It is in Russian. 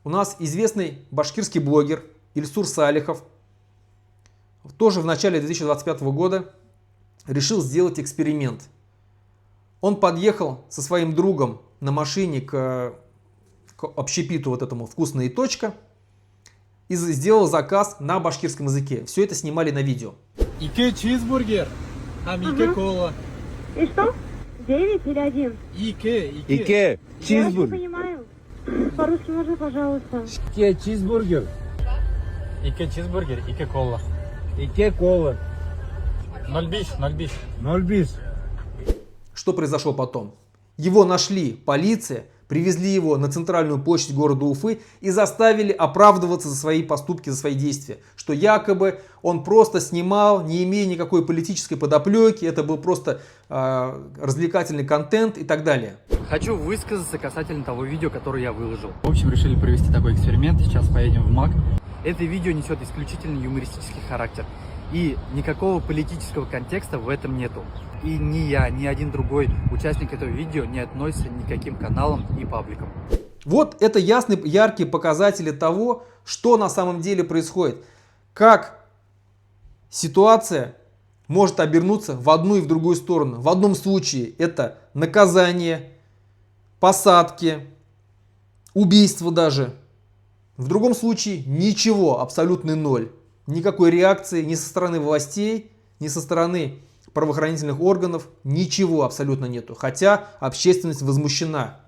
у нас известный башкирский блогер Ильсур Салихов тоже в начале 2025 года решил сделать эксперимент. Он подъехал со своим другом на машине к общепиту вот этому «Вкусная точка» и сделал заказ на башкирском языке. Все это снимали на видео. Ике чизбургер, ике кола. И что? 9 или 1? Ике Я не понимаю. По-русски можно, пожалуйста? Ике чизбургер. Ике чизбургер, ике кола. Ике кола. 0,5. Что произошло потом? Его нашли полиция, привезли его на центральную площадь города Уфы и заставили оправдываться за свои поступки, за свои действия. Что якобы он просто снимал, не имея никакой политической подоплеки, это был просто развлекательный контент и так далее. Хочу высказаться касательно того видео, которое я выложил. В общем, решили провести такой эксперимент. Сейчас поедем в МАК. Это видео несет исключительно юмористический характер. И никакого политического контекста в этом нету. И ни я, ни один другой участник этого видео не относится ни к каким каналам и пабликам. Вот это ясные, яркие показатели того, что на самом деле происходит. Как ситуация может обернуться в одну и в другую сторону. В одном случае это наказание, посадки, убийство даже. В другом случае ничего, абсолютный ноль. Никакой реакции ни со стороны властей, ни со стороны правоохранительных органов, ничего абсолютно нету. Хотя общественность возмущена.